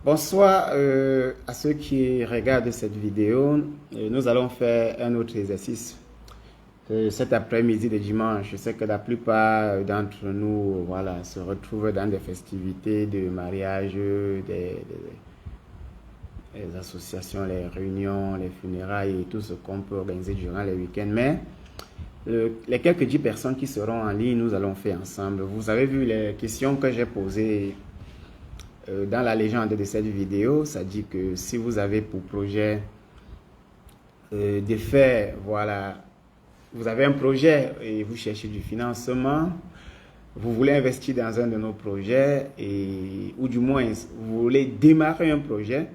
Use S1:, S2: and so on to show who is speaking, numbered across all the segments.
S1: Bonsoir à ceux qui regardent cette vidéo. Nous allons faire un autre exercice cet après-midi de dimanche. Je sais que la plupart d'entre nous se retrouvent dans des festivités de mariage, les associations, les réunions, les funérailles et tout ce qu'on peut organiser durant les week-ends. Mais les quelques 10 personnes qui seront en ligne, nous allons faire ensemble. Vous avez vu les questions que j'ai posées dans la légende de cette vidéo. Ça dit que si vous avez pour projet de faire, vous avez un projet et vous cherchez du financement, vous voulez investir dans un de nos projets ou du moins vous voulez démarrer un projet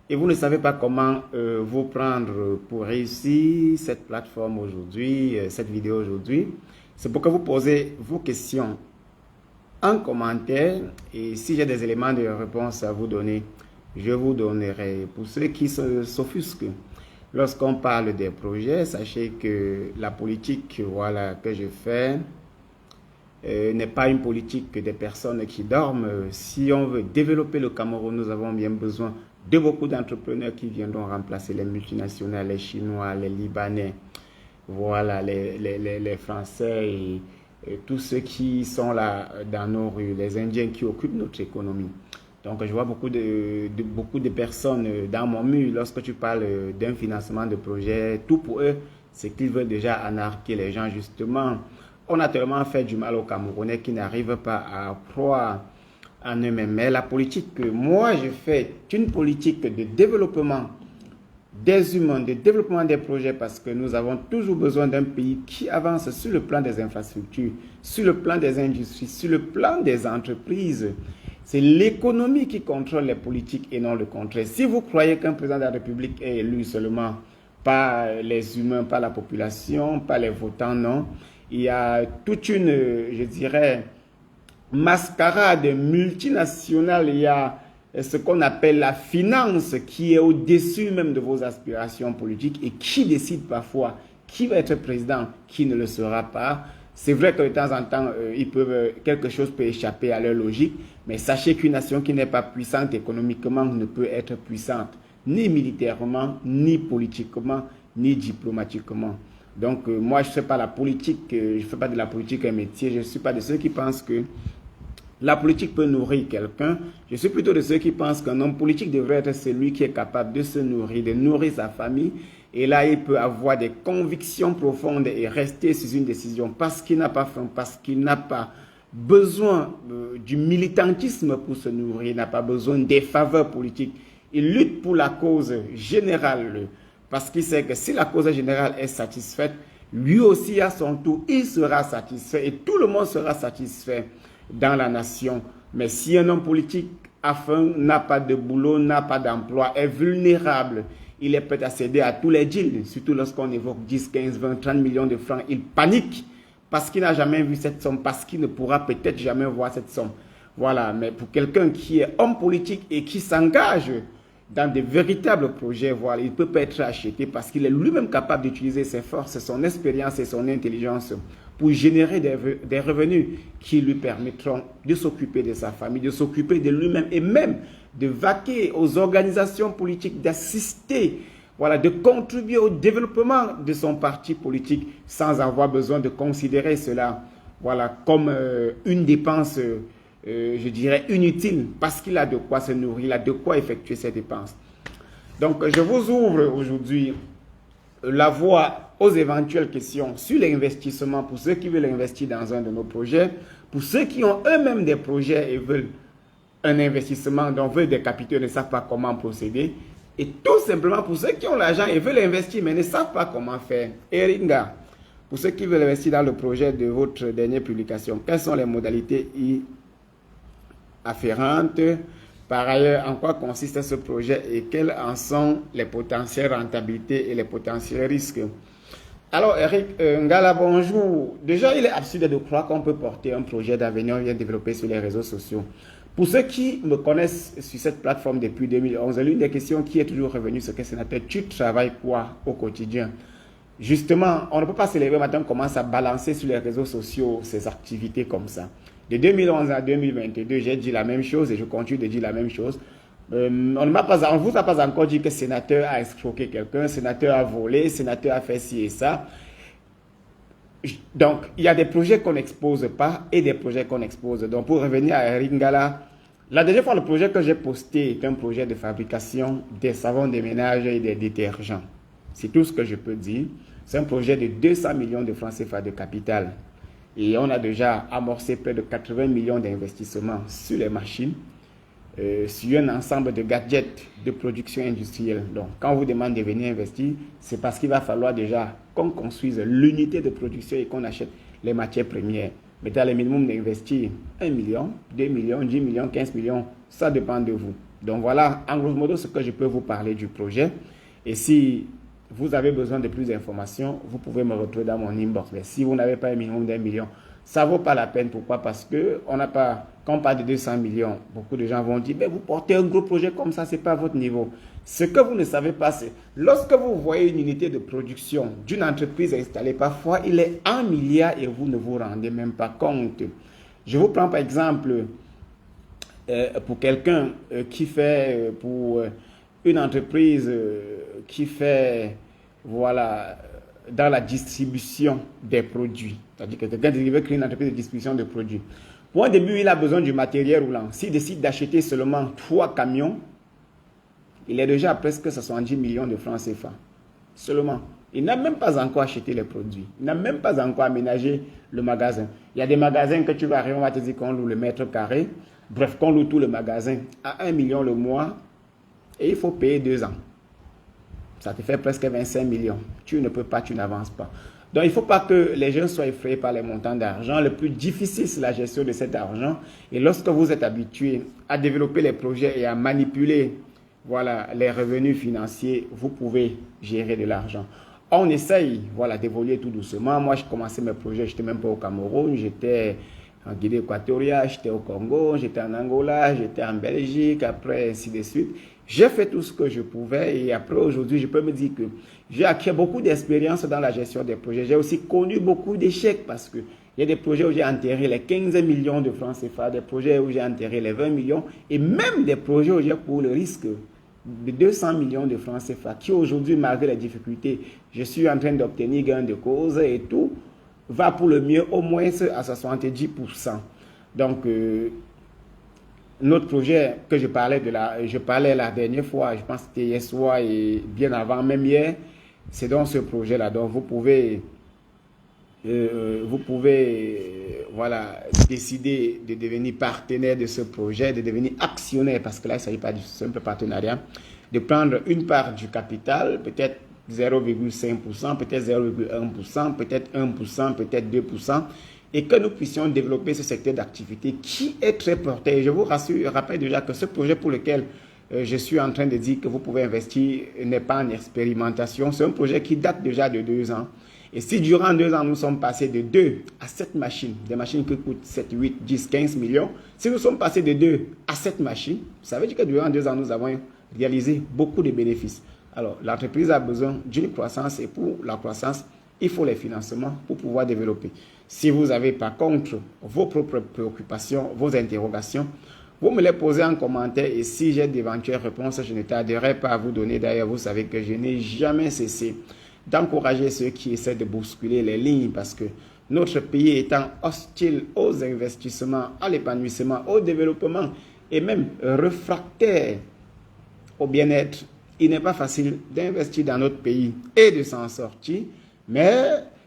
S1: et vous ne savez pas comment vous prendre pour réussir cette plateforme aujourd'hui, cette vidéo aujourd'hui, c'est pour que vous posez vos questions en commentaire et si j'ai des éléments de réponse à vous donner, je vous donnerai. Pour ceux qui s'offusquent lorsqu'on parle des projets, sachez que la politique que je fais n'est pas une politique des personnes qui dorment. Si on veut développer le Cameroun, nous avons bien besoin de beaucoup d'entrepreneurs qui viendront remplacer les multinationales, les Chinois, les Libanais, les Français et tous ceux qui sont là dans nos rues, les Indiens qui occupent notre économie. Donc, je vois beaucoup de personnes dans mon mur. Lorsque tu parles d'un financement de projet, tout pour eux, c'est qu'ils veulent déjà anarquer les gens, justement. On a tellement fait du mal aux Camerounais qui n'arrivent pas à croire en eux-mêmes. Mais la politique que moi je fais est une politique de développement des humains, de développement des projets, parce que nous avons toujours besoin d'un pays qui avance sur le plan des infrastructures, sur le plan des industries, sur le plan des entreprises. C'est l'économie qui contrôle les politiques et non le contraire. Si vous croyez qu'un président de la République est élu seulement par les humains, par la population, par les votants, non. Il y a toute une, je dirais, mascarade multinationale. Il y a ce qu'on appelle la finance qui est au-dessus même de vos aspirations politiques et qui décide parfois qui va être président, qui ne le sera pas. C'est vrai que de temps en temps, quelque chose peut échapper à leur logique, mais sachez qu'une nation qui n'est pas puissante économiquement ne peut être puissante, ni militairement, ni politiquement, ni diplomatiquement. Donc, moi, je ne fais pas la politique, je ne fais pas de la politique un métier, je ne suis pas de ceux qui pensent que la politique peut nourrir quelqu'un. Je suis plutôt de ceux qui pensent qu'un homme politique devrait être celui qui est capable de se nourrir, de nourrir sa famille. Et là, il peut avoir des convictions profondes et rester sur une décision parce qu'il n'a pas faim, parce qu'il n'a pas besoin du militantisme pour se nourrir, il n'a pas besoin des faveurs politiques. Il lutte pour la cause générale parce qu'il sait que si la cause générale est satisfaite, lui aussi à son tour, il sera satisfait et tout le monde sera satisfait dans la nation. Mais si un homme politique a faim, n'a pas de boulot, n'a pas d'emploi, est vulnérable, il est prêt à céder à tous les deals, surtout lorsqu'on évoque 10, 15, 20, 30 millions de francs. Il panique parce qu'il n'a jamais vu cette somme, parce qu'il ne pourra peut-être jamais voir cette somme. Voilà, mais pour quelqu'un qui est homme politique et qui s'engage dans de véritables projets, il ne peut pas être acheté parce qu'il est lui-même capable d'utiliser ses forces, son expérience et son intelligence pour générer des revenus qui lui permettront de s'occuper de sa famille, de s'occuper de lui-même et même de vaquer aux organisations politiques, d'assister, de contribuer au développement de son parti politique sans avoir besoin de considérer cela comme une dépense, je dirais, inutile parce qu'il a de quoi se nourrir, il a de quoi effectuer ses dépenses. Donc, je vous ouvre aujourd'hui la voie aux éventuelles questions sur l'investissement pour ceux qui veulent investir dans un de nos projets, pour ceux qui ont eux-mêmes des projets et veulent un investissement, donc veulent des capitaux et ne savent pas comment procéder, et tout simplement pour ceux qui ont l'argent et veulent investir mais ne savent pas comment faire. Eringa, pour ceux qui veulent investir dans le projet de votre dernière publication, quelles sont les modalités y afférentes? Par ailleurs, en quoi consiste ce projet et quelles en sont les potentielles rentabilités et les potentiels risques? Alors, Eric Ngala, bonjour. Déjà, il est absurde de croire qu'on peut porter un projet d'avenir bien développé sur les réseaux sociaux. Pour ceux qui me connaissent sur cette plateforme depuis 2011, l'une des questions qui est toujours revenue, c'est que sénateur, tu travailles quoi au quotidien? Justement, on ne peut pas se lever matin, on commence à balancer sur les réseaux sociaux ces activités comme ça. De 2011 à 2022, j'ai dit la même chose et je continue de dire la même chose. On vous a pas encore dit que le sénateur a escroqué quelqu'un, le sénateur a volé, le sénateur a fait ci et ça. Donc, il y a des projets qu'on n'expose pas et des projets qu'on expose. Donc, pour revenir à Ringala, la dernière fois, le projet que j'ai posté est un projet de fabrication des savons de ménage et des détergents. C'est tout ce que je peux dire. C'est un projet de 200 millions de francs CFA de capital. Et on a déjà amorcé près de 80 millions d'investissements sur les machines, sur un ensemble de gadgets de production industrielle. Donc, quand on vous demande de venir investir, c'est parce qu'il va falloir déjà qu'on construise l'unité de production et qu'on achète les matières premières. Mais dans le minimum d'investir 1 million, 2 millions, 10 millions, 15 millions, ça dépend de vous. Donc voilà, en gros modo, ce que je peux vous parler du projet. Et si vous avez besoin de plus d'informations, vous pouvez me retrouver dans mon inbox. Mais si vous n'avez pas un minimum d'1 million, ça ne vaut pas la peine. Pourquoi? Parce que on n'a pas, quand on parle de 200 millions, beaucoup de gens vont dire, mais vous portez un gros projet comme ça, ce n'est pas votre niveau. Ce que vous ne savez pas, c'est lorsque vous voyez une unité de production d'une entreprise installée, parfois il est 1 milliard et vous ne vous rendez même pas compte. Je vous prends par exemple pour quelqu'un qui fait, pour une entreprise qui fait, voilà, dans la distribution des produits. C'est-à-dire que quelqu'un qui veut créer une entreprise de distribution de produits. Pour un début, il a besoin du matériel roulant. S'il décide d'acheter seulement 3 camions, il est déjà à presque 70 millions de francs CFA. Seulement. Il n'a même pas encore acheté les produits. Il n'a même pas encore aménagé le magasin. Il y a des magasins que tu vas arriver, on va te dire qu'on loue le mètre carré. Bref, qu'on loue tout le magasin à 1 million le mois et il faut payer 2 ans. Ça te fait presque 25 millions. Tu ne peux pas, tu n'avances pas. Donc, il ne faut pas que les gens soient effrayés par les montants d'argent. Le plus difficile, c'est la gestion de cet argent. Et lorsque vous êtes habitué à développer les projets et à manipuler, voilà, les revenus financiers, vous pouvez gérer de l'argent. On essaye, voilà, d'évoluer tout doucement. Moi, je commençais mes projets, je n'étais même pas au Cameroun, j'étais en Guinée équatoriale, j'étais au Congo, j'étais en Angola, j'étais en Belgique, après, ainsi de suite. J'ai fait tout ce que je pouvais et après, aujourd'hui, je peux me dire que j'ai acquis beaucoup d'expérience dans la gestion des projets. J'ai aussi connu beaucoup d'échecs parce que il y a des projets où j'ai enterré les 15 millions de francs CFA, des projets où j'ai enterré les 20 millions et même des projets où j'ai couru le risque de 200 millions de francs CFA qui aujourd'hui, malgré les difficultés, je suis en train d'obtenir gain de cause et tout va pour le mieux au moins à 70%. Donc, notre projet que je parlais la dernière fois, je pense que c'était hier soir et bien avant, même hier, c'est dans ce projet-là. Donc, vous pouvez voilà, décider de devenir partenaire de ce projet, de devenir actionnaire, parce que là, il ne s'agit pas du simple partenariat, de prendre une part du capital, peut-être 0,5%, peut-être 0,1%, peut-être 1%, peut-être 2%, et que nous puissions développer ce secteur d'activité qui est très porté. Je vous rappelle déjà que ce projet pour lequel je suis en train de dire que vous pouvez investir n'est pas en expérimentation. C'est un projet qui date déjà de 2 ans. Et si durant 2 ans, nous sommes passés de 2 à 7 machines, des machines qui coûtent 7, 8, 10, 15 millions, si nous sommes passés de 2 à 7 machines, ça veut dire que durant 2 ans, nous avons réalisé beaucoup de bénéfices. Alors, l'entreprise a besoin d'une croissance et pour la croissance, il faut les financements pour pouvoir développer. Si vous avez par contre vos propres préoccupations, vos interrogations, vous me les posez en commentaire et si j'ai d'éventuelles réponses, je ne tarderai pas à vous donner. D'ailleurs, vous savez que je n'ai jamais cessé d'encourager ceux qui essaient de bousculer les lignes parce que notre pays étant hostile aux investissements, à l'épanouissement, au développement et même réfractaire au bien-être, il n'est pas facile d'investir dans notre pays et de s'en sortir, mais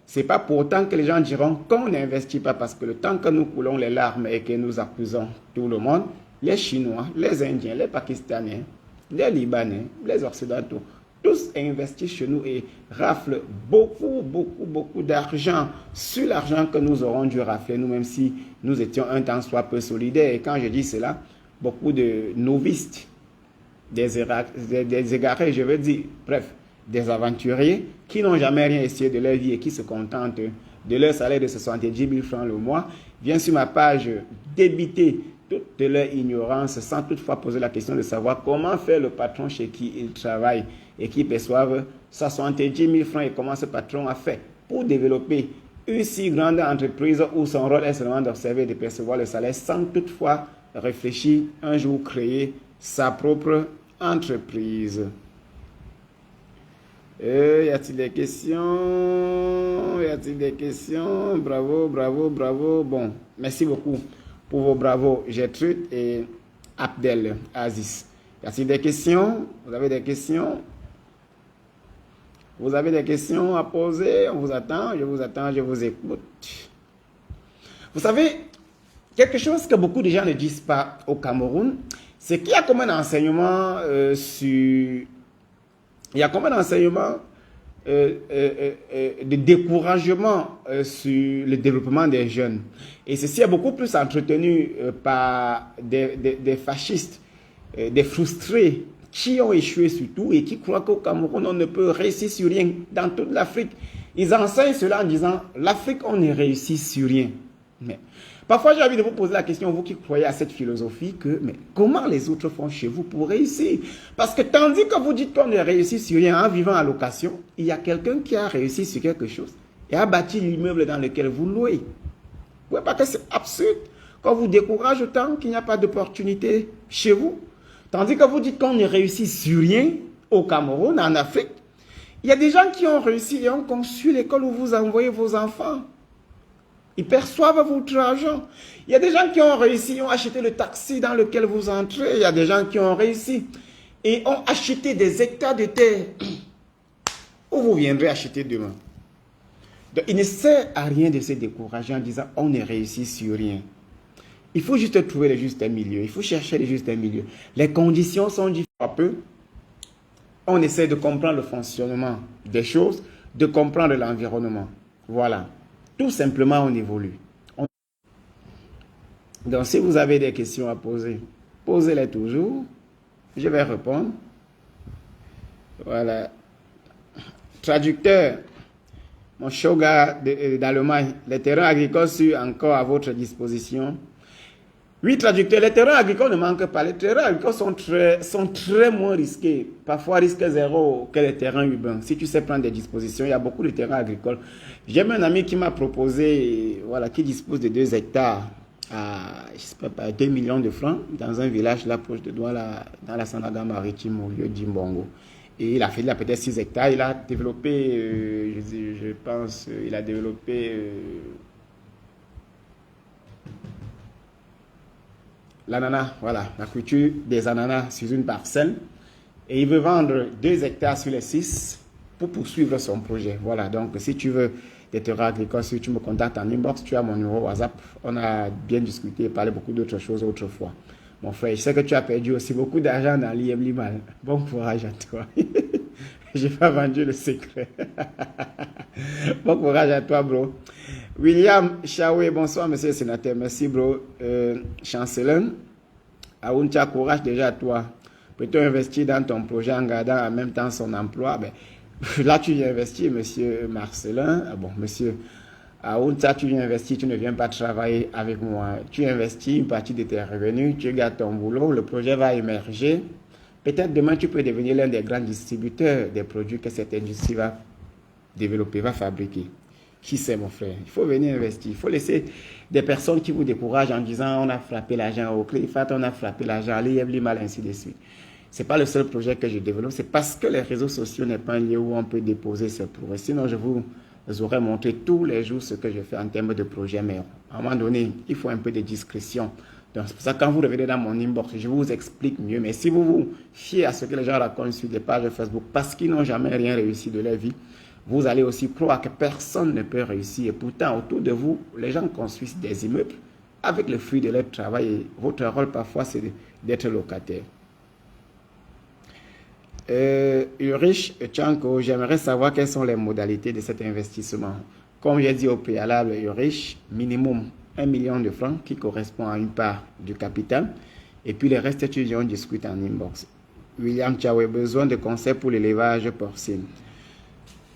S1: ce n'est pas pour autant que les gens diront qu'on n'investit pas parce que le temps que nous coulons les larmes et que nous accusons tout le monde, les Chinois, les Indiens, les Pakistanais, les Libanais, les Occidentaux, tous investissent chez nous et raflent beaucoup d'argent sur l'argent que nous aurons dû rafler nous, même si nous étions un temps soit peu solidaires. Et quand je dis cela, beaucoup de novices, des égarés, je veux dire, bref, des aventuriers qui n'ont jamais rien essayé de leur vie et qui se contentent de leur salaire de 70 000 francs le mois, viennent sur ma page débiter toute leur ignorance sans toutefois poser la question de savoir comment fait le patron chez qui ils travaillent et qui perçoivent 70 000 francs et comment ce patron a fait pour développer une si grande entreprise où son rôle est seulement d'observer et de percevoir le salaire sans toutefois réfléchir un jour créer sa propre entreprise. Y a-t-il des questions? Y a-t-il des questions? Bravo, bravo, bravo. Bon, merci beaucoup pour vos bravos, Gertrude et Abdel Aziz. Y a-t-il des questions? Vous avez des questions? Vous avez des questions à poser? On vous attend, je vous écoute. Vous savez, quelque chose que beaucoup de gens ne disent pas au Cameroun, c'est qu'il y a comme un enseignement sur... Il y a comme un enseignement de découragement sur le développement des jeunes. Et ceci est beaucoup plus entretenu par des fascistes, des frustrés qui ont échoué surtout et qui croient qu'au Cameroun, on ne peut réussir sur rien dans toute l'Afrique. Ils enseignent cela en disant, l'Afrique, on ne réussit sur rien. Mais parfois, j'ai envie de vous poser la question, vous qui croyez à cette philosophie, mais comment les autres font chez vous pour réussir? Parce que tandis que vous dites qu'on ne réussit sur rien en vivant à location, il y a quelqu'un qui a réussi sur quelque chose et a bâti l'immeuble dans lequel vous louez. Vous ne voyez pas que c'est absurde qu'on vous décourage autant qu'il n'y a pas d'opportunité chez vous? Tandis que vous dites qu'on ne réussit sur rien au Cameroun, en Afrique, il y a des gens qui ont réussi et ont conçu l'école où vous envoyez vos enfants. Ils perçoivent votre argent. Il y a des gens qui ont réussi, ont acheté le taxi dans lequel vous entrez. Il y a des gens qui ont réussi et ont acheté des hectares de terre où vous viendrez acheter demain. Donc, il ne sert à rien de se décourager en disant on ne réussit sur rien. Il faut juste trouver le juste milieu. Il faut chercher le juste milieu. Les conditions sont différentes. On essaie de comprendre le fonctionnement des choses, de comprendre l'environnement. Voilà. Tout simplement, on évolue. Donc, si vous avez des questions à poser, posez-les toujours. Je vais répondre. Voilà. Traducteur, mon shoga d'Allemagne, les terrains agricoles sont encore à votre disposition. Oui, traducteur, les terrains agricoles ne manquent pas. Les terrains agricoles sont très moins risqués. Parfois, risque zéro que les terrains urbains. Si tu sais prendre des dispositions, il y a beaucoup de terrains agricoles. J'ai un ami qui m'a proposé, voilà, qui dispose de 2 hectares à, je sais pas, 2 millions de francs dans un village là proche de Douala, dans la Sanaga maritime au lieu d'Imbongo. Et il a fait là peut-être 6 hectares. Il a développé, je pense, il a développé... l'ananas, voilà, la culture des ananas sur une parcelle. Et il veut vendre 2 hectares sur les 6 pour poursuivre son projet. Voilà, donc si tu veux des terrains agricoles, si tu me contactes en inbox, tu as mon numéro WhatsApp. On a bien discuté et parlé beaucoup d'autres choses autrefois. Mon frère, je sais que tu as perdu aussi beaucoup d'argent dans l'IM Limal. Bon courage à toi. Je n'ai pas vendu le secret. Bon courage à toi, bro. William Chawé, bonsoir, monsieur le sénateur. Merci, bro. Chancellor, Aouncha, courage déjà à toi. Peut-on investir dans ton projet en gardant en même temps son emploi? Là, tu viens investir, monsieur Marcelin. Bon, monsieur Aouncha, tu viens investir, tu ne viens pas travailler avec moi. Tu investis une partie de tes revenus, tu gardes ton boulot, le projet va émerger. Peut-être demain, tu peux devenir l'un des grands distributeurs des produits que cette industrie va développer, va fabriquer. Qui sait, mon frère? Il faut venir investir. Il faut laisser des personnes qui vous découragent en disant on a frappé l'argent au Cléfat, on a frappé l'argent à l'IM, ainsi de suite. Ce n'est pas le seul projet que je développe. C'est parce que les réseaux sociaux n'est pas un lieu où on peut déposer ses projets. Sinon, je vous aurais montré tous les jours ce que je fais en termes de projet. Mais à un moment donné, il faut un peu de discrétion. Donc, c'est pour ça que quand vous revenez dans mon inbox, je vous explique mieux. Mais si vous vous fiez à ce que les gens racontent sur des pages Facebook parce qu'ils n'ont jamais rien réussi de leur vie, vous allez aussi croire que personne ne peut réussir. Et pourtant, autour de vous, les gens construisent des immeubles avec le fruit de leur travail. Et votre rôle, parfois, c'est d'être locataire. Ulrich Tchanko, j'aimerais savoir quelles sont les modalités de cet investissement. Comme j'ai dit au préalable, Ulrich, minimum 1 million de francs qui correspond à une part du capital. Et puis les restes étudiants discutent en inbox. William Tchawé, besoin de conseils pour l'élevage porcine.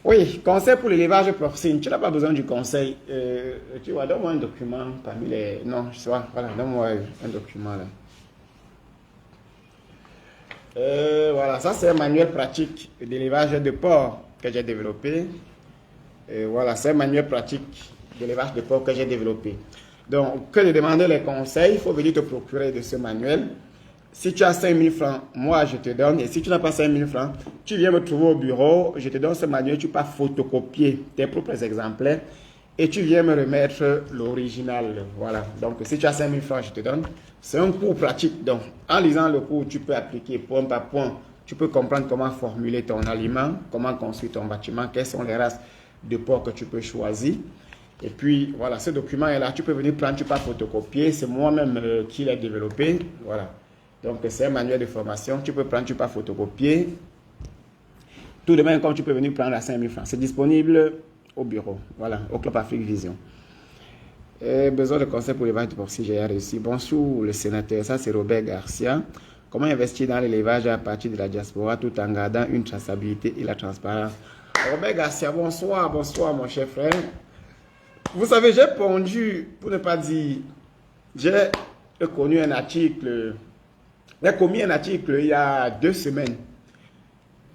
S1: Oui, conseil pour l'élevage porcine. Tu n'as pas besoin du conseil. Tu vois, donne-moi un document parmi les... Non, je sais pas. Voilà, donne-moi un document là. Voilà, ça c'est un manuel pratique d'élevage de porc que j'ai développé. Voilà, c'est un manuel pratique d'élevage de porc que j'ai développé. Donc, que de demander les conseils, il faut venir te procurer de ce manuel. Si tu as 5 000 francs, moi je te donne. Et si tu n'as pas 5 000 francs, tu viens me trouver au bureau, je te donne ce manuel, tu peux photocopier tes propres exemplaires et tu viens me remettre l'original. Voilà. Donc si tu as 5 000 francs, je te donne. C'est un cours pratique. Donc en lisant le cours, tu peux appliquer point par point. Tu peux comprendre comment formuler ton aliment, comment construire ton bâtiment, quelles sont les races de porc que tu peux choisir. Et puis, voilà, ce document est là. Tu peux venir prendre, tu peux photocopier. C'est moi-même qui l'ai développé. Voilà. Donc, c'est un manuel de formation. Tu peux prendre, tu peux photocopier. Tout de même, comme tu peux venir prendre à 5 000 francs. C'est disponible au bureau. Voilà, au Club Afrique Vision. Besoin de conseils pour l'élevage pour si j'ai réussi. Bonjour, le sénateur. Ça, c'est Robert Garcia. Comment investir dans l'élevage à partir de la diaspora tout en gardant une traçabilité et la transparence? Robert Garcia, bonsoir, bonsoir, mon cher frère. Vous savez, j'ai pondu, pour ne pas dire, j'ai connu un article, j'ai commis un article il y a 2 semaines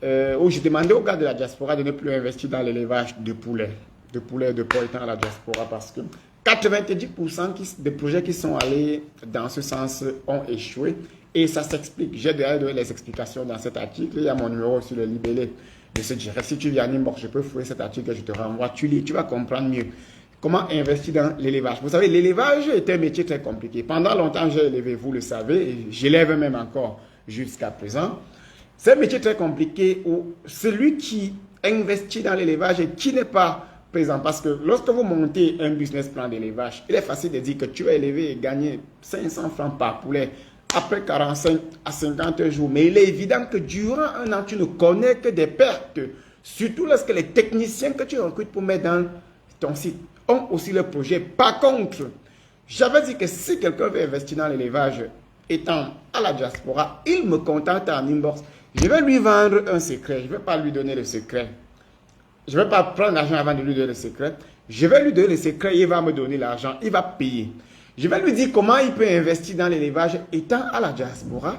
S1: où je demandais aux gars de la diaspora de ne plus investir dans l'élevage de poulets, de porc étant à la diaspora parce que 90% des projets qui sont allés dans ce sens ont échoué et ça s'explique. J'ai déjà donné les explications dans cet article. Il y a mon numéro sur le libellé de ce direct. Si tu viens à Nimbox, je peux fouiller cet article et je te renvoie. Tu lis, tu vas comprendre mieux. Comment investir dans l'élevage? Vous savez, l'élevage est un métier très compliqué. Pendant longtemps, j'ai élevé, vous le savez, et j'élève même encore jusqu'à présent. C'est un métier très compliqué où celui qui investit dans l'élevage et qui n'est pas présent, parce que lorsque vous montez un business plan d'élevage, il est facile de dire que tu vas élever et gagner 500 francs par poulet après 45 à 50 jours. Mais il est évident que durant un an, tu ne connais que des pertes, surtout lorsque les techniciens que tu recrutes pour mettre dans ton site ont aussi le projet. Par contre, j'avais dit que si quelqu'un veut investir dans l'élevage étant à la diaspora, il me contacte en inbox. Je vais lui vendre un secret. Je ne vais pas lui donner le secret. Je ne vais pas prendre l'argent avant de lui donner le secret. Je vais lui donner le secret, il va me donner l'argent, il va payer. Je vais lui dire comment il peut investir dans l'élevage étant à la diaspora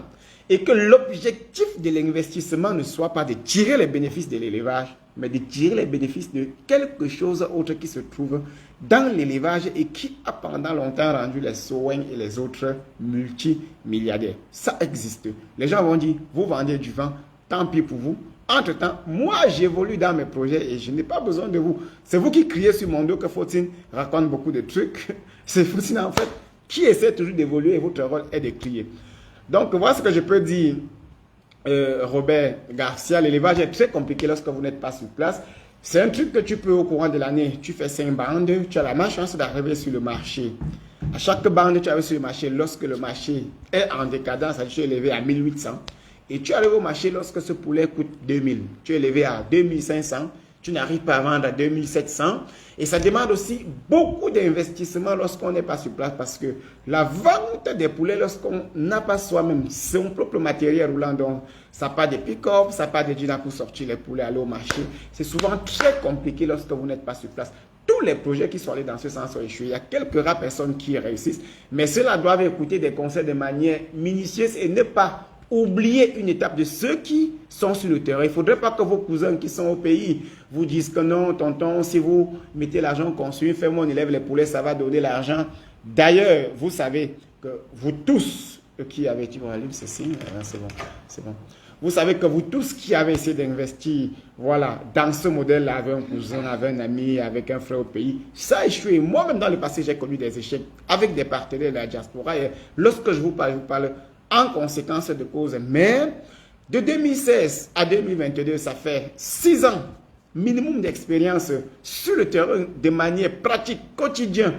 S1: et que l'objectif de l'investissement ne soit pas de tirer les bénéfices de l'élevage, mais de tirer les bénéfices de quelque chose autre qui se trouve dans l'élevage et qui a pendant longtemps rendu les soins et les autres multimilliardaires. Ça existe. Les gens vont dire, vous vendez du vent, tant pis pour vous. Entre-temps, moi, j'évolue dans mes projets et je n'ai pas besoin de vous. C'est vous qui criez sur mon dos que Fautine raconte beaucoup de trucs. C'est Fautine, en fait, qui essaie toujours d'évoluer et votre rôle est de crier. Donc, voilà ce que je peux dire, Robert Garcia. L'élevage est très compliqué lorsque vous n'êtes pas sur place. C'est un truc que tu peux, au courant de l'année, tu fais 5 bandes, tu as la malchance d'arriver sur le marché. À chaque bande, tu arrives sur le marché lorsque le marché est en décadence, tu es élevé à 1800. Et tu arrives au marché lorsque ce poulet coûte 2000. Tu es élevé à 2500. Tu n'arrives pas à vendre à 2700. Et ça demande aussi beaucoup d'investissement lorsqu'on n'est pas sur place parce que la vente des poulets, lorsqu'on n'a pas soi-même son propre matériel roulant, donc ça n'a pas de pick-up, ça n'a pas de dynamo pour sortir les poulets, aller au marché. C'est souvent très compliqué lorsque vous n'êtes pas sur place. Tous les projets qui sont allés dans ce sens ont échoué. Il y a quelques rares personnes qui réussissent, mais ceux-là doivent écouter des conseils de manière minutieuse et ne pas oubliez une étape de ceux qui sont sur le terrain. Il ne faudrait pas que vos cousins qui sont au pays vous disent que non, tonton, si vous mettez l'argent construit, fais-moi, on élève les poulets, ça va donner l'argent. D'ailleurs, vous savez que vous tous qui avez dit, bon, c'est signe, c'est bon, c'est bon. Vous savez que vous tous qui avez essayé d'investir, voilà, dans ce modèle-là, avec un cousin, avec un ami, avec un frère au pays, ça a échoué. Moi-même, dans le passé, j'ai connu des échecs avec des partenaires de la diaspora. Et lorsque je vous parle en conséquence de cause. Mais de 2016 à 2022, ça fait 6 ans minimum d'expérience sur le terrain de manière pratique, quotidienne,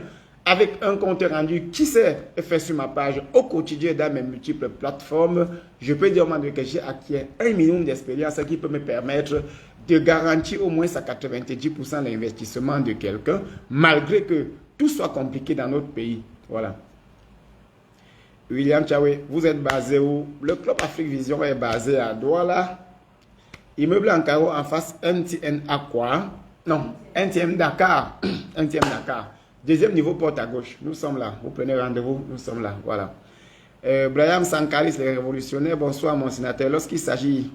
S1: avec un compte rendu qui s'est fait sur ma page au quotidien dans mes multiples plateformes. Je peux dire que j'ai acquis un minimum d'expérience qui peut me permettre de garantir au moins à 90% l'investissement de quelqu'un, malgré que tout soit compliqué dans notre pays. Voilà. William Tchawé, vous êtes basé où? Le Club Afrique Vision est basé à Douala. Immeuble en carreau en face MTN Aqua. Non, MTN Dakar. MTN Dakar. Deuxième niveau, porte à gauche. Nous sommes là. Vous prenez rendez-vous, nous sommes là. Voilà. Brahim Sankaris, les révolutionnaires. Bonsoir, mon sénateur. Lorsqu'il s'agit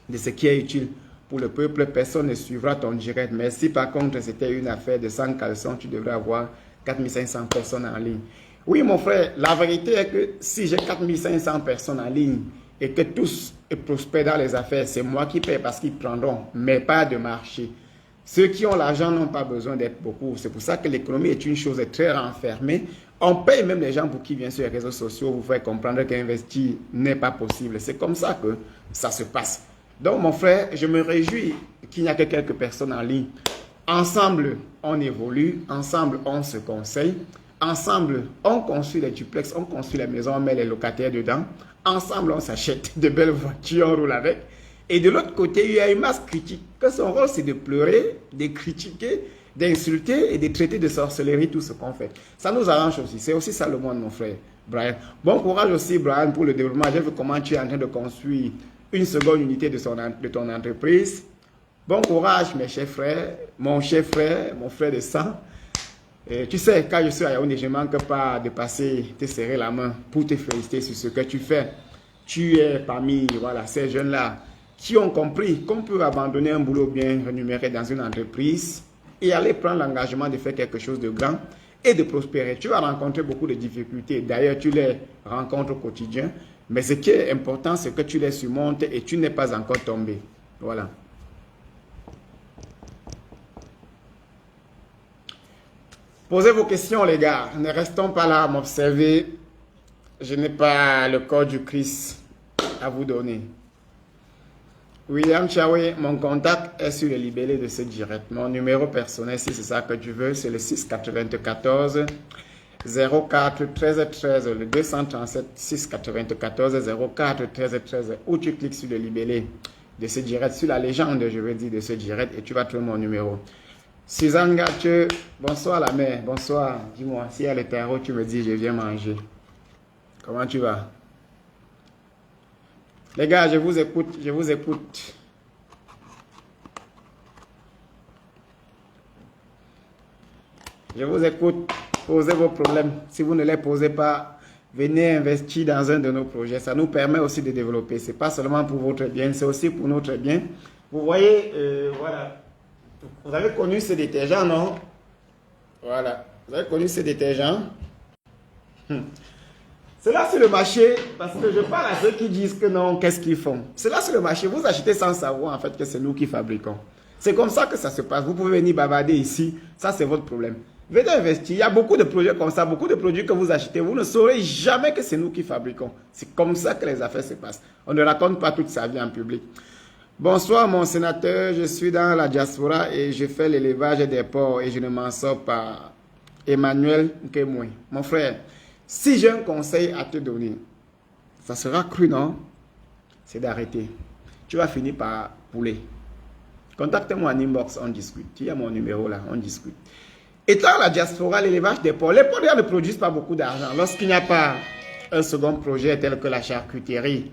S1: de ce qui est utile pour le peuple, personne ne suivra ton direct. Mais si par contre c'était une affaire de 100 caleçons, tu devrais avoir 4500 personnes en ligne. Oui, mon frère, la vérité est que si j'ai 4500 personnes en ligne et que tous prospèrent dans les affaires, c'est moi qui paie parce qu'ils prendront, mais pas de marché. Ceux qui ont l'argent n'ont pas besoin d'être beaucoup. C'est pour ça que l'économie est une chose très renfermée. On paye même les gens pour qui viennent sur les réseaux sociaux vous faire comprendre qu'investir n'est pas possible. C'est comme ça que ça se passe. Donc, mon frère, je me réjouis qu'il n'y a que quelques personnes en ligne. Ensemble, on évolue. Ensemble, on se conseille. Ensemble, on construit les duplex, on construit les maisons, on met les locataires dedans. Ensemble, on s'achète de belles voitures, on roule avec. Et de l'autre côté, il y a une masse critique. Que son rôle, c'est de pleurer, de critiquer, d'insulter et de traiter de sorcellerie tout ce qu'on fait. Ça nous arrange aussi. C'est aussi ça le monde, mon frère, Brian. Bon courage aussi, Brian, pour le développement. J'ai vu comment tu es en train de construire une seconde unité de ton entreprise. Bon courage, mes chers frères, mon frère de sang. Et tu sais, quand je suis à Yaoundé, je ne manque pas de passer, te serrer la main pour te féliciter sur ce que tu fais. Tu es parmi ces jeunes-là qui ont compris qu'on peut abandonner un boulot bien rémunéré dans une entreprise et aller prendre l'engagement de faire quelque chose de grand et de prospérer. Tu vas rencontrer beaucoup de difficultés. D'ailleurs, tu les rencontres au quotidien. Mais ce qui est important, c'est que tu les surmontes et tu n'es pas encore tombé. Voilà. Posez vos questions, les gars. Ne restons pas là à m'observer. Je n'ai pas le corps du Christ à vous donner. William Chawé, mon contact est sur le libellé de ce direct. Mon numéro personnel, si c'est ça que tu veux, c'est le 694 04 13 13, le 237 694 04 13 13, où tu cliques sur le libellé de ce direct, sur la légende, je veux dire, de ce direct, et tu vas trouver mon numéro. Suzanne Gathieu, bonsoir la mère, bonsoir. Dis-moi, s'il y a le tarot, tu me dis, je viens manger. Comment tu vas? Les gars, je vous écoute, je vous écoute. Je vous écoute, posez vos problèmes. Si vous ne les posez pas, venez investir dans un de nos projets. Ça nous permet aussi de développer. Ce n'est pas seulement pour votre bien, c'est aussi pour notre bien. Vous voyez, voilà. Vous avez connu ce détergent, non? Voilà. Vous avez connu ce détergent? C'est là sur le marché, parce que je parle à ceux qui disent que non, qu'est-ce qu'ils font? C'est là sur le marché, vous achetez sans savoir en fait que c'est nous qui fabriquons. C'est comme ça que ça se passe. Vous pouvez venir bavarder ici, ça c'est votre problème. Venez investir, il y a beaucoup de projets comme ça, beaucoup de produits que vous achetez, vous ne saurez jamais que c'est nous qui fabriquons. C'est comme ça que les affaires se passent. On ne raconte pas toute sa vie en public. Bonsoir mon sénateur, je suis dans la diaspora et je fais l'élevage des porcs et je ne m'en sors pas. Emmanuel Nkemoui, mon frère, si j'ai un conseil à te donner, ça sera cru, non? C'est d'arrêter. Tu vas finir par pouler. Contacte-moi en inbox, on discute. Tu as mon numéro là, on discute. Étant la diaspora, l'élevage des porcs, les porcs ne produisent pas beaucoup d'argent. Lorsqu'il n'y a pas un second projet tel que la charcuterie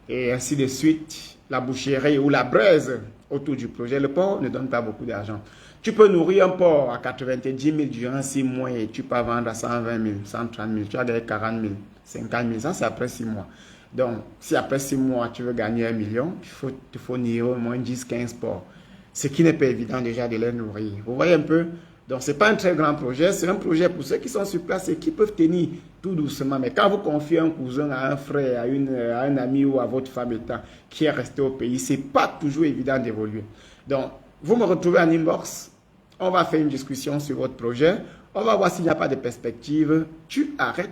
S1: et ainsi de suite, la boucherie ou la braise autour du projet, le porc ne donne pas beaucoup d'argent. Tu peux nourrir un porc à 90 000 durant 6 mois et tu peux vendre à 120 000, 130 000, tu as gagné 40 000, 50 000, ça c'est après 6 mois. Donc, si après 6 mois tu veux gagner 1 million, il faut nourrir au moins 10-15 porcs. Ce qui n'est pas évident déjà de les nourrir. Vous voyez un peu? Donc, ce n'est pas un très grand projet, c'est un projet pour ceux qui sont sur place et qui peuvent tenir tout doucement. Mais quand vous confiez un cousin à un frère, à un ami ou à votre femme étant qui est resté au pays, ce n'est pas toujours évident d'évoluer. Donc, vous me retrouvez en inbox, on va faire une discussion sur votre projet, on va voir s'il n'y a pas de perspective. Tu arrêtes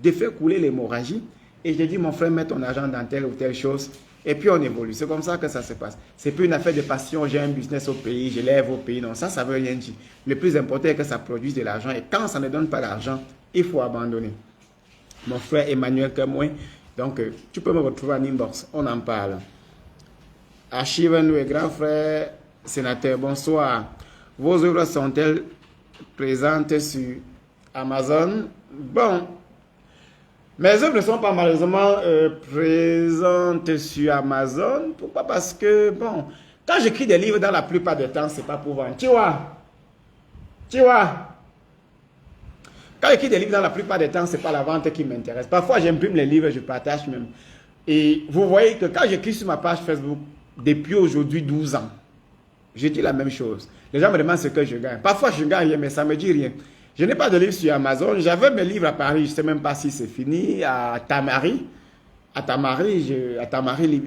S1: de faire couler l'hémorragie et je dis, mon frère, mets ton argent dans telle ou telle chose. Et puis on évolue. C'est comme ça que ça se passe. C'est plus une affaire de passion. J'ai un business au pays, je lève au pays. Non, ça ne veut rien dire. Le plus important est que ça produise de l'argent. Et quand ça ne donne pas d'argent, il faut abandonner. Mon frère Emmanuel Kemoui. Donc, tu peux me retrouver en inbox. On en parle. Archive nous, grand frère sénateur. Bonsoir. Vos œuvres sont-elles présentes sur Amazon? Bon. Mes œuvres ne sont pas malheureusement présentes sur Amazon. Pourquoi? Parce que, bon, quand j'écris des livres, dans la plupart des temps, ce n'est pas pour vendre. Tu vois? Quand j'écris des livres, dans la plupart des temps, ce n'est pas la vente qui m'intéresse. Parfois, j'imprime les livres, je partage même. Et vous voyez que quand j'écris sur ma page Facebook, depuis aujourd'hui 12 ans, je dis la même chose. Les gens me demandent ce que je gagne. Parfois, je ne gagne rien, mais ça ne me dit rien. Je n'ai pas de livre sur Amazon. J'avais mes livres à Paris, je ne sais même pas si c'est fini, à Tamari. À Tamari,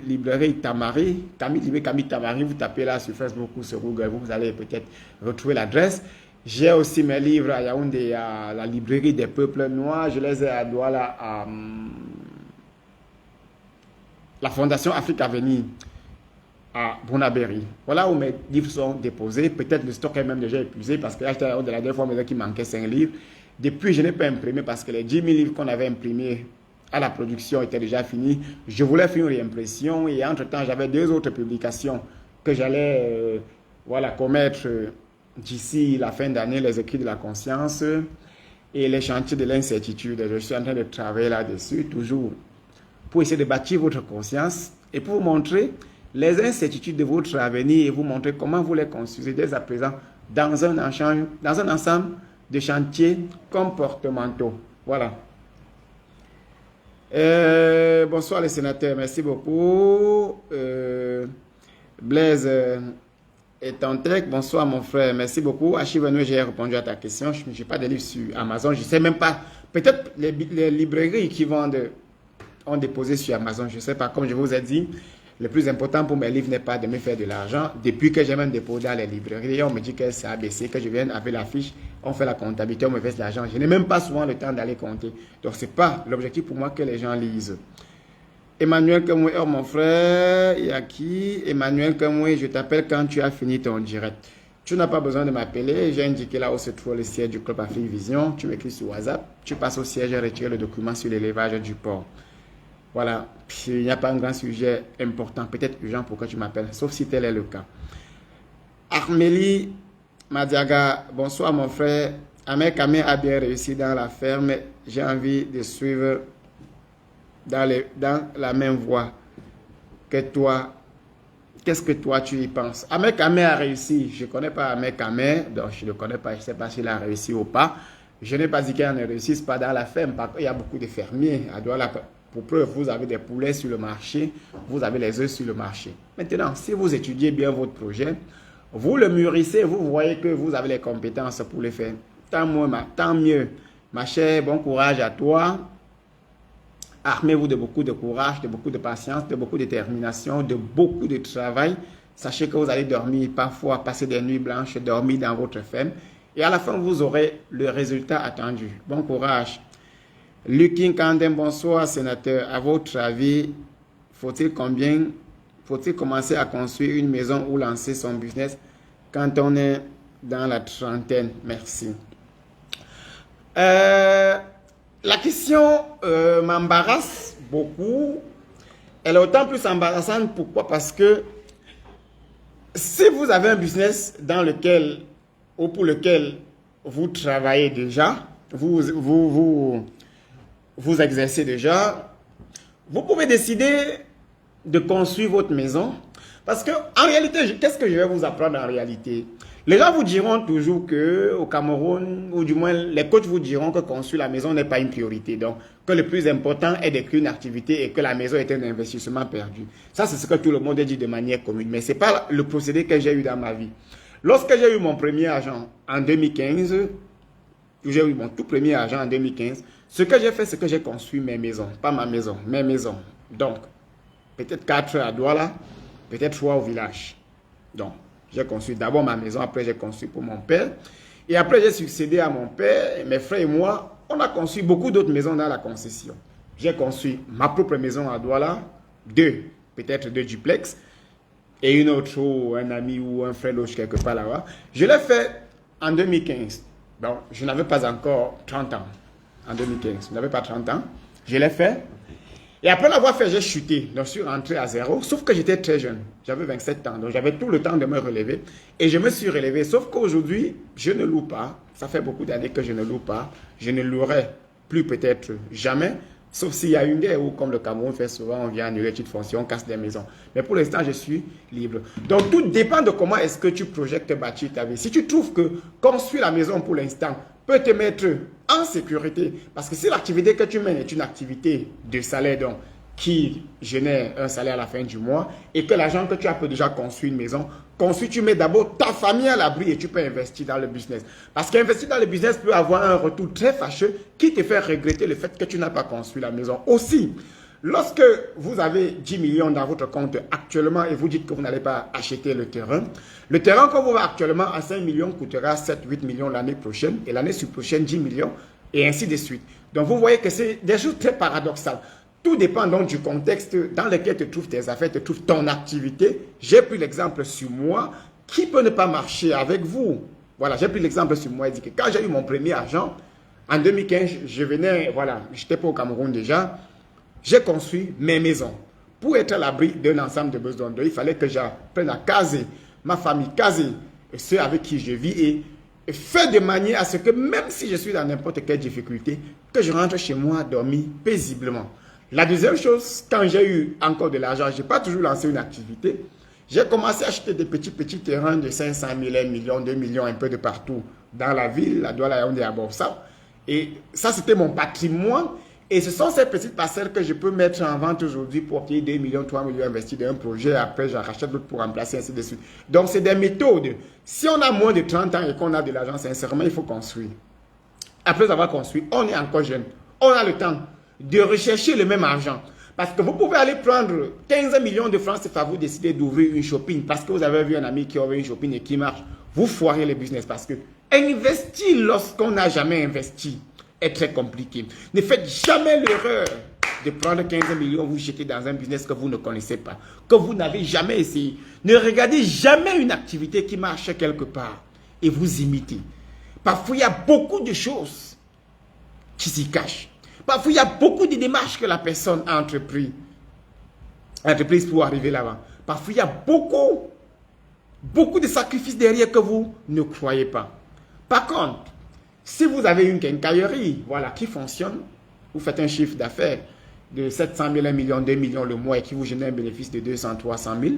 S1: librairie Tamari, Camille Tamari, vous tapez là sur Facebook ou sur Google, vous allez peut-être retrouver l'adresse. J'ai aussi mes livres à Yaoundé, à la librairie des peuples noirs. Je les ai à Douala, à la Fondation Afrique Avenir, à Bonaberry. Voilà où mes livres sont déposés. Peut-être le stock est même déjà épuisé parce que là, j'étais de la dernière fois, qu'il manquait 5 livres. Depuis, je n'ai pas imprimé parce que les 10 000 livres qu'on avait imprimés à la production étaient déjà finis. Je voulais faire une réimpression et entre-temps, j'avais 2 autres publications que j'allais commettre d'ici la fin d'année, les écrits de la conscience et les chantiers de l'incertitude. Je suis en train de travailler là-dessus, toujours pour essayer de bâtir votre conscience et pour vous montrer les incertitudes de votre avenir et vous montrer comment vous les construisez dès à présent dans un ensemble de chantiers comportementaux. Voilà. Bonsoir les sénateurs, merci beaucoup. Blaise Etantec, bonsoir mon frère, merci beaucoup. Achivenu, j'ai répondu à ta question. Je n'ai pas de livre sur Amazon, je ne sais même pas. Peut-être les librairies qui ont déposé sur Amazon, je ne sais pas. Comme je vous ai dit, le plus important pour mes livres n'est pas de me faire de l'argent. Depuis que j'ai même déposé dans les librairies, on me dit que c'est ABC, que je viens avec la fiche, on fait la comptabilité, on me verse l'argent. Je n'ai même pas souvent le temps d'aller compter. Donc, ce n'est pas l'objectif pour moi que les gens lisent. Emmanuel Kamoué, oh mon frère, il y a qui? Emmanuel Kamoué, je t'appelle quand tu as fini ton direct. Tu n'as pas besoin de m'appeler. J'ai indiqué là où se trouve le siège du Club Afrique Vision. Tu m'écris sur WhatsApp. Tu passes au siège et retires le document sur l'élevage du porc. Voilà, il n'y a pas un grand sujet important, peut-être urgent pour que tu m'appelles, sauf si tel est le cas. Armélie Madiaga, bonsoir mon frère. Ahmed Kamé a bien réussi dans la ferme. J'ai envie de suivre dans la même voie que toi. Qu'est-ce que toi tu y penses? Ahmed Kamé a réussi. Je ne connais pas Ahmed Kamé, donc je ne le connais pas. Je ne sais pas s'il a réussi ou pas. Je n'ai pas dit qu'il ne réussisse pas dans la ferme. Il y a beaucoup de fermiers à Douala. Pour preuve, vous avez des poulets sur le marché, vous avez les œufs sur le marché. Maintenant, si vous étudiez bien votre projet, vous le mûrissez, vous voyez que vous avez les compétences pour le faire. Tant mieux. Ma chère, bon courage à toi. Armez-vous de beaucoup de courage, de beaucoup de patience, de beaucoup de détermination, de beaucoup de travail. Sachez que vous allez dormir parfois, passer des nuits blanches, dormir dans votre ferme. Et à la fin, vous aurez le résultat attendu. Bon courage. Lukin Kandem, bonsoir sénateur. À votre avis, faut-il commencer à construire une maison ou lancer son business quand on est dans la trentaine? Merci. La question m'embarrasse beaucoup. Elle est autant plus embarrassante. Pourquoi? Parce que si vous avez un business dans lequel ou pour lequel vous travaillez déjà, vous exercez déjà, vous pouvez décider de construire votre maison. Parce que en réalité, qu'est-ce que je vais vous apprendre en réalité? Les gens vous diront toujours qu'au Cameroun, ou du moins les coachs vous diront que construire la maison n'est pas une priorité. Donc, que le plus important est de créer une activité et que la maison est un investissement perdu. Ça, c'est ce que tout le monde dit de manière commune. Mais ce n'est pas le procédé que j'ai eu dans ma vie. Lorsque j'ai eu mon premier argent en 2015, j'ai eu mon tout premier argent en 2015, ce que j'ai fait, c'est que j'ai construit mes maisons. Pas ma maison, mes maisons. Donc, peut-être 4 à Douala, peut-être 3 au village. Donc, j'ai construit d'abord ma maison, après j'ai construit pour mon père. Et après, j'ai succédé à mon père, mes frères et moi, on a construit beaucoup d'autres maisons dans la concession. J'ai construit ma propre maison à Douala, peut-être 2 duplex, et une autre, ou un ami ou un frère l'autre quelque part là-bas. Je l'ai fait en 2015. Donc, je n'avais pas encore 30 ans. En 2015, je n'avais pas 30 ans. Je l'ai fait. Et après l'avoir fait, j'ai chuté. Donc, je suis rentré à 0. Sauf que j'étais très jeune. J'avais 27 ans. Donc, j'avais tout le temps de me relever. Et je me suis relevé. Sauf qu'aujourd'hui, je ne loue pas. Ça fait beaucoup d'années que je ne loue pas. Je ne louerai plus peut-être jamais. Sauf s'il y a une guerre où, comme le Cameroun fait souvent, on vient annuler toute fonction, on casse des maisons. Mais pour l'instant, je suis libre. Donc, tout dépend de comment est-ce que tu projettes bâtir ta vie. Si tu trouves que construire la maison pour l'instant peut te mettre en sécurité, parce que si l'activité que tu mènes est une activité de salaire, donc, qui génère un salaire à la fin du mois et que l'argent que tu as peut déjà construire une maison, tu mets d'abord ta famille à l'abri et tu peux investir dans le business. Parce qu'investir dans le business peut avoir un retour très fâcheux qui te fait regretter le fait que tu n'as pas construit la maison. Aussi, lorsque vous avez 10 millions dans votre compte actuellement et vous dites que vous n'allez pas acheter le terrain que vous avez actuellement à 5 millions coûtera 7-8 millions l'année prochaine et l'année prochaine 10 millions et ainsi de suite. Donc vous voyez que c'est des choses très paradoxales. Tout dépend donc du contexte dans lequel te trouvent tes affaires, te trouve ton activité. J'ai pris l'exemple sur moi qui peut ne pas marcher avec vous. Voilà, j'ai pris l'exemple sur moi et dit que quand j'ai eu mon premier argent, en 2015, je venais, voilà, j'étais pas au Cameroun déjà, j'ai construit mes maisons. Pour être à l'abri d'un ensemble de besoins, donc il fallait que j'apprenne à caser ma famille, caser ceux avec qui je vis et faire de manière à ce que même si je suis dans n'importe quelle difficulté, que je rentre chez moi dormir paisiblement. La deuxième chose, quand j'ai eu encore de l'argent, je n'ai pas toujours lancé une activité. J'ai commencé à acheter des petits terrains de 500 000, 1 million, 2 millions, un peu de partout dans la ville, à Douala, Yaoundé, à Bofsa. Et ça, c'était mon patrimoine. Et ce sont ces petites parcelles que je peux mettre en vente aujourd'hui pour obtenir 2 millions, 3 millions investis dans un projet. Après, j'en rachète d'autres pour remplacer, ainsi de suite. Donc, c'est des méthodes. Si on a moins de 30 ans et qu'on a de l'argent, sincèrement, il faut construire. Après avoir construit, on est encore jeune. On a le temps de rechercher le même argent. Parce que vous pouvez aller prendre 15 millions de francs CFA, vous décidez d'ouvrir une shopping parce que vous avez vu un ami qui ouvre une shopping et qui marche. Vous foirez le business parce que investir lorsqu'on n'a jamais investi est très compliqué. Ne faites jamais l'erreur de prendre 15 millions, vous jeter dans un business que vous ne connaissez pas, que vous n'avez jamais essayé. Ne regardez jamais une activité qui marche quelque part et vous imitez. Parfois, il y a beaucoup de choses qui s'y cachent. Parfois, il y a beaucoup de démarches que la personne a entreprises pour arriver là-bas. Parfois, il y a beaucoup de sacrifices derrière que vous ne croyez pas. Par contre, si vous avez une quincaillerie, voilà, qui fonctionne, vous faites un chiffre d'affaires de 700 000, 1 million, 2 millions le mois et qui vous génère un bénéfice de 200, 300 000,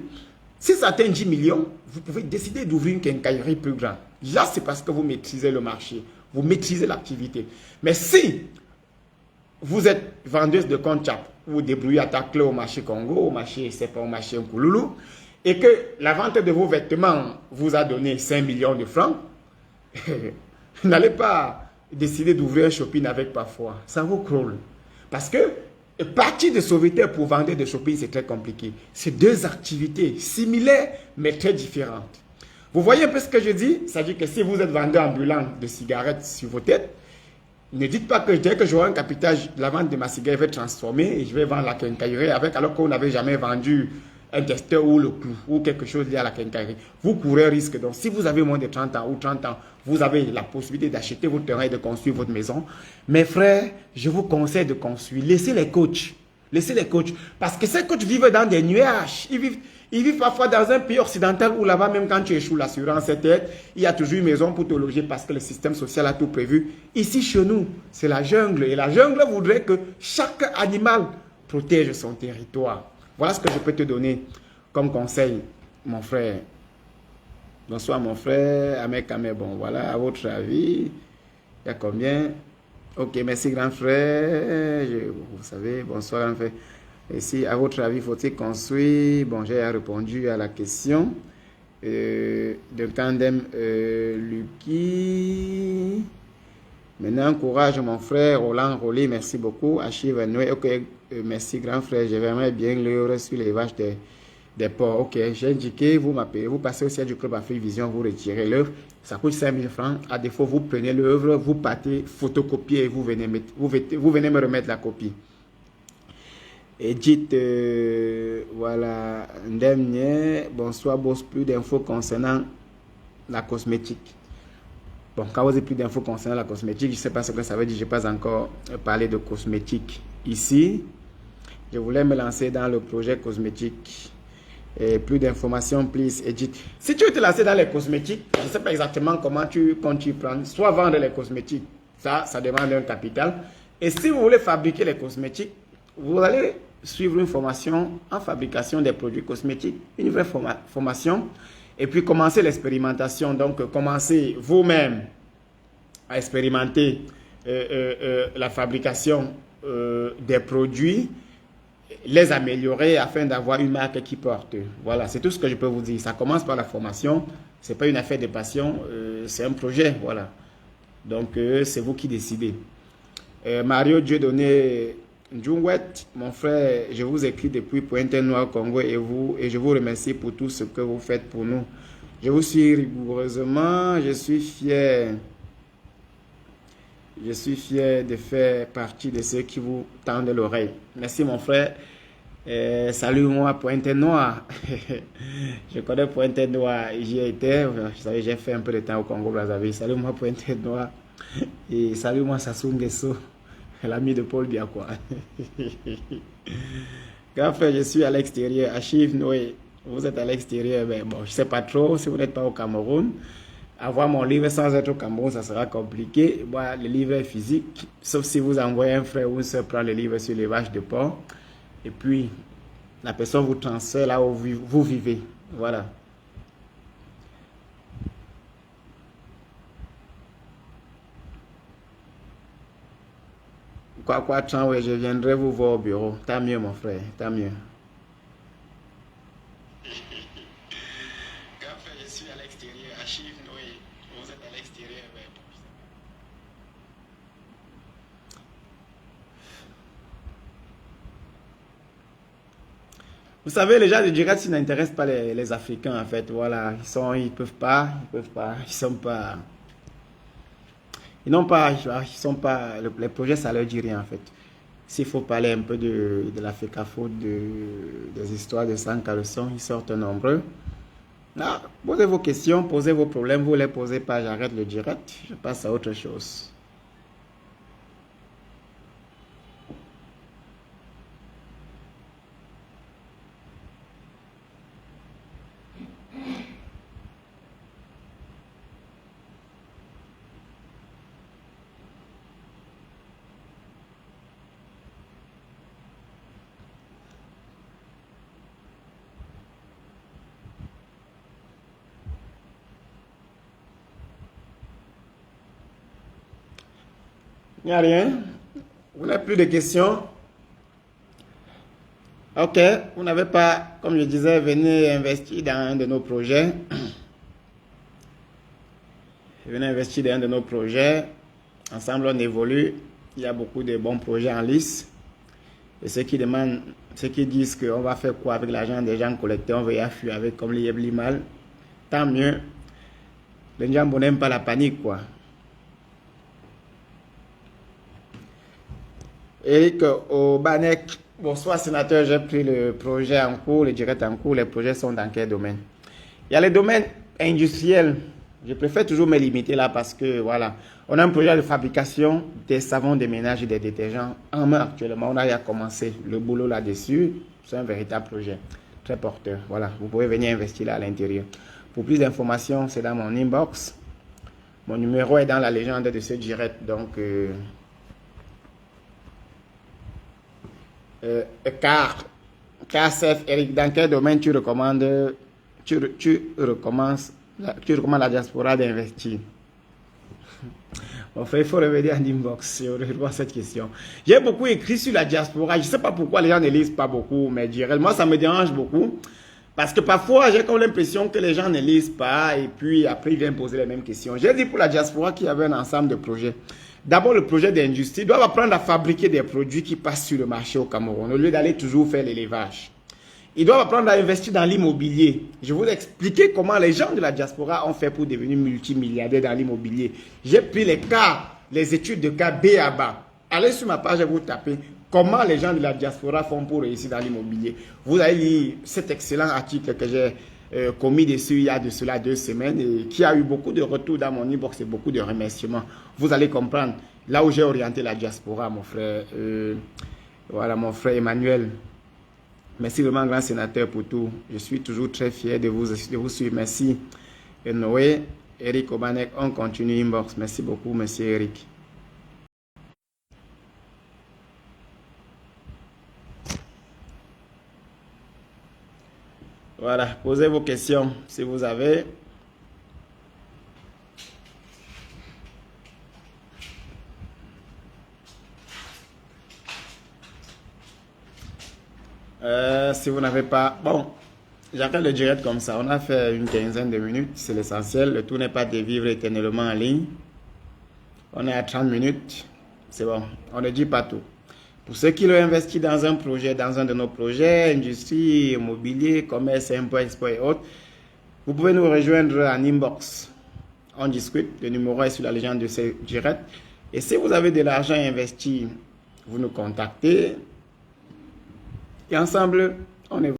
S1: si ça atteint 10 millions, vous pouvez décider d'ouvrir une quincaillerie plus grande. Là, c'est parce que vous maîtrisez le marché, vous maîtrisez l'activité. Mais si vous êtes vendeuse de compte chap, vous vous débrouillez à tacler au marché Congo, au marché, c'est pas au marché Nkouloulou, et que la vente de vos vêtements vous a donné 5 millions de francs, n'allez pas décider d'ouvrir un shopping avec parfois. Ça vous crôle. Parce que partir de sauveteur pour vendre des shopping, c'est très compliqué. C'est deux activités similaires, mais très différentes. Vous voyez un peu ce que je dis? C'est-à-dire que si vous êtes vendeur ambulant de cigarettes sur vos têtes, ne dites pas que dès que j'aurai un capital, la vente de ma cigarette va être transformée et je vais vendre la quincaillerie avec, alors qu'on n'avait jamais vendu un testeur ou le clou ou quelque chose lié à la quincaillerie. Vous courez un risque. Donc, si vous avez moins de 30 ans ou 30 ans, vous avez la possibilité d'acheter votre terrain et de construire votre maison. Mes frères, je vous conseille de construire. Laissez les coachs. Laissez les coachs. Parce que ces coachs vivent dans des nuages. Ils vivent parfois dans un pays occidental où là-bas, même quand tu échoues l'assurance, il y a toujours une maison pour te loger parce que le système social a tout prévu. Ici, chez nous, c'est la jungle. Et la jungle voudrait que chaque animal protège son territoire. Voilà ce que je peux te donner comme conseil, mon frère. Bonsoir, mon frère. Amek Amek. Bon, voilà, à votre avis, il y a combien? Ok, merci, grand frère. Vous savez, bonsoir, grand frère. Et si, à votre avis, faut-il construire? Bon, j'ai répondu à la question. De tandem Lucky. Maintenant, courage, mon frère. Roland Rolly, merci beaucoup. Achille Vanoué, ok, merci, grand frère. J'aimerais bien l'œuvre sur les vaches des porcs. Ok, j'ai indiqué, vous m'appelez, vous passez au siège du club Afrique Vision, vous retirez l'œuvre. Ça coûte 5 000 francs. À défaut, vous prenez l'œuvre, vous partez, photocopier et vous venez me remettre la copie. Et dites, voilà, dernier, bonsoir, boss, plus d'infos concernant la cosmétique. Bon, quand vous avez plus d'infos concernant la cosmétique, je ne sais pas ce que ça veut dire, je n'ai pas encore parlé de cosmétique ici. Je voulais me lancer dans le projet cosmétique. Et plus d'informations, please, Edith. Si tu veux te lancer dans les cosmétiques, je ne sais pas exactement comment tu comptes y prendre. Soit vendre les cosmétiques, ça demande un capital. Et si vous voulez fabriquer les cosmétiques, vous allez suivre une formation en fabrication des produits cosmétiques, une vraie formation, et puis commencer l'expérimentation. Donc, commencez vous-même à expérimenter la fabrication des produits les améliorer afin d'avoir une marque qui porte. Voilà, c'est tout ce que je peux vous dire. Ça commence par la formation. C'est pas une affaire de passion, c'est un projet. Voilà. Donc, c'est vous qui décidez. Mario Dieudonné Njungwet, mon frère, je vous écris depuis Pointe-Noire, Congo, et je vous remercie pour tout ce que vous faites pour nous. Je vous suis rigoureusement, je suis fier de faire partie de ceux qui vous tendent l'oreille. Merci mon frère. Salut-moi Pointe-Noire. Je connais Pointe-Noire, j'y étais, j'ai fait un peu de temps au Congo-Brazzaville. Salut-moi Pointe-Noire. Et salut-moi Sassou Nguesso, l'ami de Paul Biakwa. Grand frère, je suis à l'extérieur. Achille Noé, vous êtes à l'extérieur. Mais bon, je ne sais pas trop si vous n'êtes pas au Cameroun. Avoir mon livre sans être au Cameroun, ça sera compliqué. Moi, le livre est physique, sauf si vous envoyez un frère ou une soeur prendre le livre sur les vaches de porc. Et puis, la personne vous transfère là où vous vivez. Voilà. Quoi, ouais, je viendrai vous voir au bureau. Tant mieux, mon frère, tant mieux. Grand frère, je suis à l'extérieur. Achille Noé, vous êtes à l'extérieur. Vous savez, les gens de direct, ils n'intéressent pas les Africains, en fait. Voilà, ils peuvent pas, ils sont pas, ils n'ont pas, ils sont pas, les projets, ça leur dit rien, en fait. S'il faut parler un peu de l'Africa Food, des histoires de sang caleçon, ils sortent nombreux. Ah, posez vos questions, posez vos problèmes, vous les posez pas, j'arrête le direct, je passe à autre chose. Il n'y a rien. Vous n'avez plus de questions? Ok, vous n'avez pas, comme je disais, venez investir dans un de nos projets. Venez investir dans un de nos projets. Ensemble, on évolue. Il y a beaucoup de bons projets en lice. Et ceux qui demandent, ceux qui disent qu'on va faire quoi avec l'argent des gens collectés, on va y affuir avec comme les Yebli mal. Tant mieux. Les gens n'aiment pas la panique, quoi. Eric Obanek, bonsoir sénateur, j'ai pris le projet en cours, le direct en cours. Les projets sont dans quel domaine? Il y a les domaines industriels. Je préfère toujours me limiter là parce que voilà, on a un projet de fabrication des savons de ménage et des détergents en main actuellement. On a déjà commencé le boulot là-dessus. C'est un véritable projet très porteur. Voilà, vous pouvez venir investir là à l'intérieur. Pour plus d'informations, c'est dans mon inbox. Mon numéro est dans la légende de ce direct. Donc, KSF, Eric, dans quel domaine tu recommandes, tu recommandes la diaspora d'investir? Enfin, il faut revenir en inbox sur cette question. J'ai beaucoup écrit sur la diaspora. Je ne sais pas pourquoi les gens ne lisent pas beaucoup, mais moi, ça me dérange beaucoup. Parce que parfois, j'ai comme l'impression que les gens ne lisent pas et puis après, ils viennent poser les mêmes questions. J'ai dit pour la diaspora qu'il y avait un ensemble de projets. D'abord, le projet d'industrie. Ils doivent apprendre à fabriquer des produits qui passent sur le marché au Cameroun, au lieu d'aller toujours faire l'élevage. Ils doivent apprendre à investir dans l'immobilier. Je vais vous expliquer comment les gens de la diaspora ont fait pour devenir multimilliardaires dans l'immobilier. J'ai pris les cas, les études de cas B à bas. Allez sur ma page et vous tapez comment les gens de la diaspora font pour réussir dans l'immobilier. Vous allez lire cet excellent article que j'ai commis dessus il y a de cela 2 semaines et qui a eu beaucoup de retours dans mon inbox et beaucoup de remerciements. Vous allez comprendre là où j'ai orienté la diaspora, mon frère. Voilà, mon frère Emmanuel. Merci vraiment, grand sénateur, pour tout. Je suis toujours très fier de vous suivre. Merci, Noé. Eric Obanek, on continue inbox. Merci beaucoup, monsieur Eric. Voilà, posez vos questions si vous avez. Si vous n'avez pas... Bon, j'appelle le direct comme ça. On a fait une quinzaine de minutes, c'est l'essentiel. Le tout n'est pas de vivre éternellement en ligne. On est à 30 minutes. C'est bon, on ne dit pas tout. Pour ceux qui l'ont investi dans un projet, dans un de nos projets, industrie, immobilier, commerce, impôt, export et autres, vous pouvez nous rejoindre en inbox. On discute. Le numéro est sur la légende de ce direct. Et si vous avez de l'argent investi, vous nous contactez. Et ensemble, on est